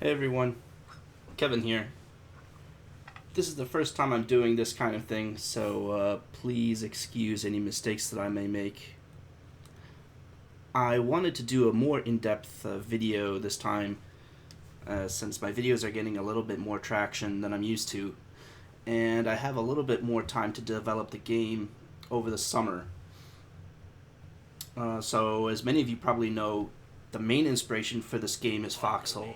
Hey everyone, Kevin here. This is the first time I'm doing this kind of thing, so please excuse any mistakes that I may make. I wanted to do a more in-depth video this time, since my videos are getting a little bit more traction than I'm used to, and I have a little bit more time to develop the game over the summer. So as many of you probably know, the main inspiration for this game is Foxhole.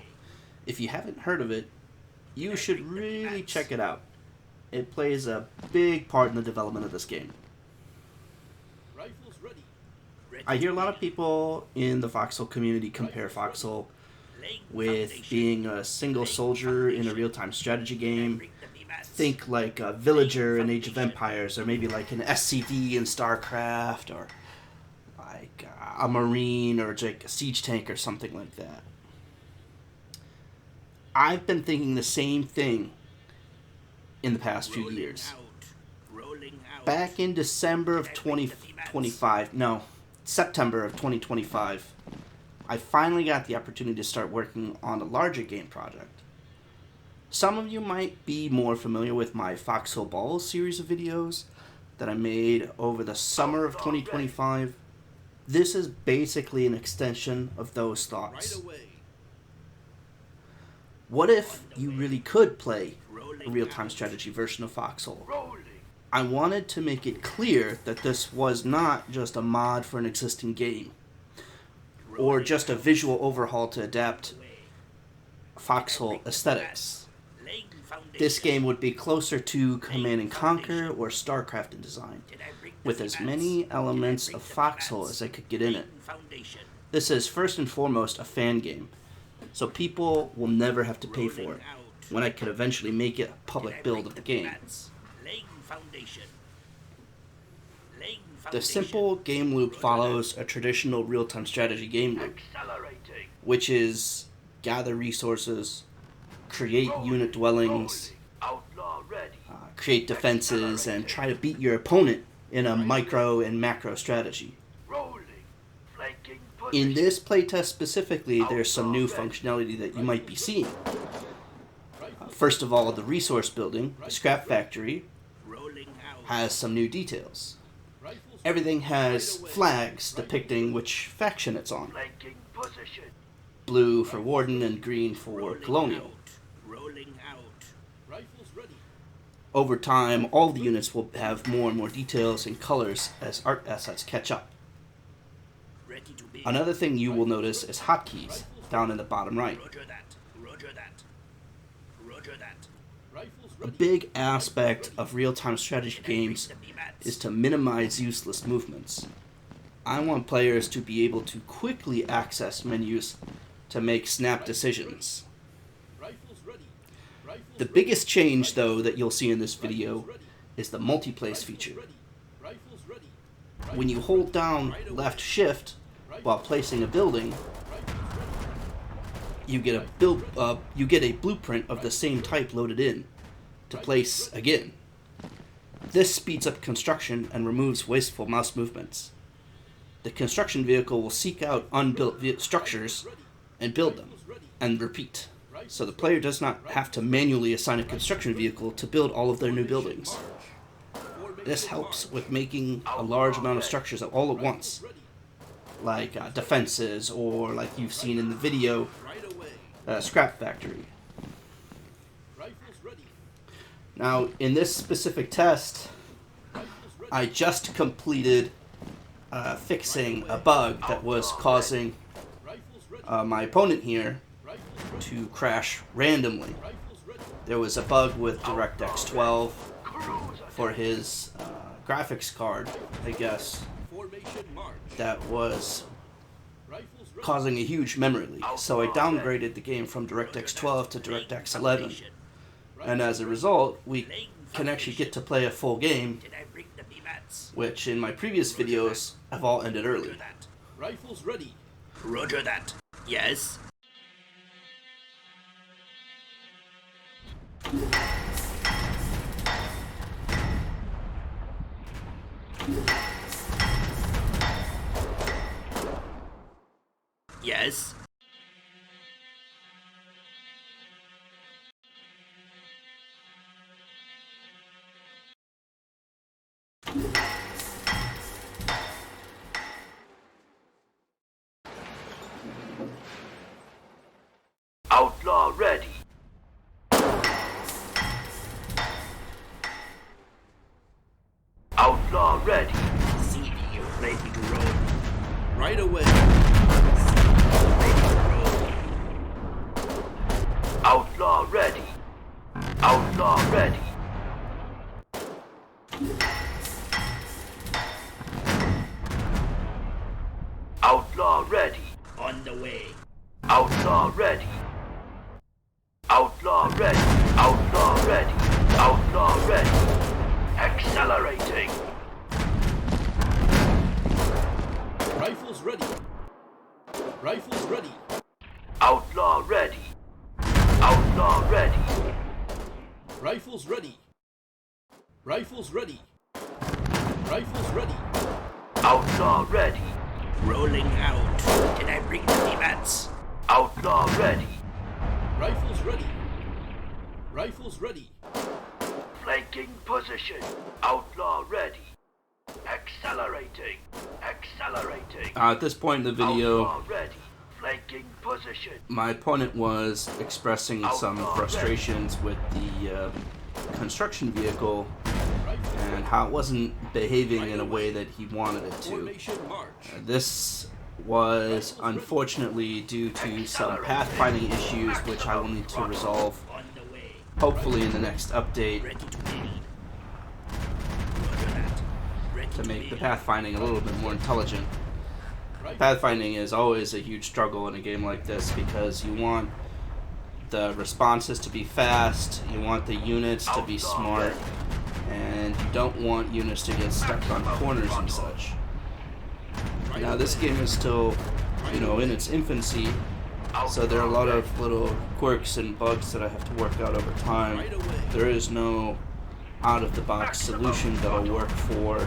If you haven't heard of it, you should really check it out. It plays a big part in the development of this game. I hear a lot of people in the Foxhole community compare Foxhole with being a single soldier in a real-time strategy game. Think like a villager in Age of Empires, or maybe like an SCV in StarCraft, or like a marine, or like a siege tank or something like that. I've been thinking the same thing in the past few years. Back in December of 2025, no, September of 2025, I finally got the opportunity to start working on a larger game project. Some of you might be more familiar with my Foxhole Balls series of videos that I made over the summer of 2025. This is basically an extension of those thoughts. What if you really could play a real-time strategy version of Foxhole? I wanted to make it clear that this was not just a mod for an existing game, or just a visual overhaul to adapt Foxhole aesthetics. This game would be closer to Command & Conquer or StarCraft in design, with as many elements of Foxhole as I could get in it. This is first and foremost a fan game, so people will never have to pay for it, when I could eventually make it a public build of the game. The simple game loop follows a traditional real-time strategy game loop, which is gather resources, create unit dwellings, create defenses, and try to beat your opponent in a micro and macro strategy. In this playtest specifically, there's some new functionality that you might be seeing. First of all, the resource building, the scrap factory, has some new details. Everything has flags depicting which faction it's on. Blue for Warden and green for Colonial. Over time, all the units will have more and more details and colors as art assets catch up. Another thing you will notice is hotkeys down in the bottom right. A big aspect of real-time strategy games is to minimize useless movements. I want players to be able to quickly access menus to make snap decisions. The biggest change, though, that you'll see in this video is the multiplace feature. When you hold down left shift while placing a building, you get a blueprint of the same type loaded in to place again. This speeds up construction and removes wasteful mouse movements. The construction vehicle will seek out unbuilt structures and build them, and repeat, so the player does not have to manually assign a construction vehicle to build all of their new buildings. This helps with making a large amount of structures all at once, like defenses, or like you've seen in the video, scrap factory. Now, in this specific test, I just completed fixing a bug that was causing my opponent here to crash randomly. There was a bug with DirectX 12 for his graphics card, I guess, that was causing a huge memory leak. So I downgraded the game from DirectX 12 to DirectX 11. And as a result, we can actually get to play a full game, which in my previous videos have all ended early. Rifles ready. Roger that. Yes. Yes. Outlaw ready. Outlaw ready. CD, you're ready to roll. Right away. Ready to roll. Outlaw ready. Outlaw ready. Outlaw ready. On the way. Outlaw ready. Outlaw ready. Outlaw ready. Outlaw ready. Accelerating. Rifles ready. Rifles ready. Outlaw ready. Outlaw ready. Rifles ready. Rifles ready. Rifles ready. Outlaw ready. Rolling out. Did I bring the mats? Outlaw ready. Rifles ready. Rifles ready. Flanking position. Outlaw ready. Accelerating. Accelerating. At this point in the video, Outlaw ready. Flanking position. my opponent was expressing some frustrations with the construction vehicle and how it wasn't behaving in a way that he wanted it to. This was unfortunately due to some pathfinding issues which I will need to resolve hopefully in the next update to make the pathfinding a little bit more intelligent. Pathfinding is always a huge struggle in a game like this because you want the responses to be fast, you want the units to be smart, and you don't want units to get stuck on corners and such. Now this game is still, in its infancy, so there are a lot of little quirks and bugs that I have to work out over time. There is no out-of-the-box solution that'll work for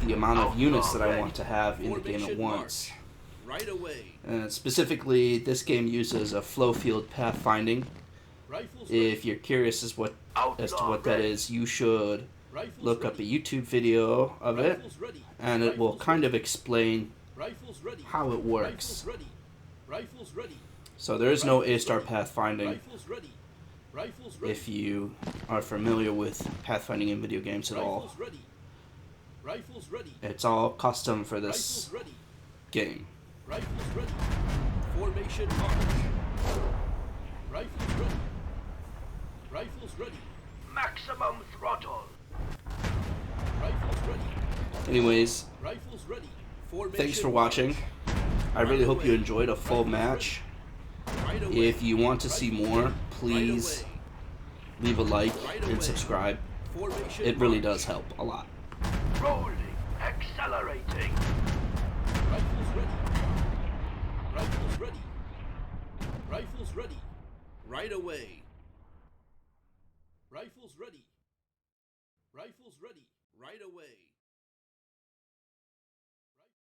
the amount of units that I want to have in the game at once. Specifically, this game uses a flow field pathfinding. If you're curious as to what that is, you should look up a YouTube video of it, and it will kind of explain how it works. So there is no A-star pathfinding if you are familiar with pathfinding in video games at all. It's all custom for this game. Rifles ready. Formation march. Rifles ready. Rifles ready. Maximum throttle. Rifles ready. Anyways, Rifles ready. thanks for watching. I really hope you enjoyed a full match. If you want to see more, please leave a like and subscribe. It really does help a lot. Rolling. Accelerating. Rifles ready. Rifles ready. Rifles ready. Right away. Rifles ready. Rifles ready. Right away.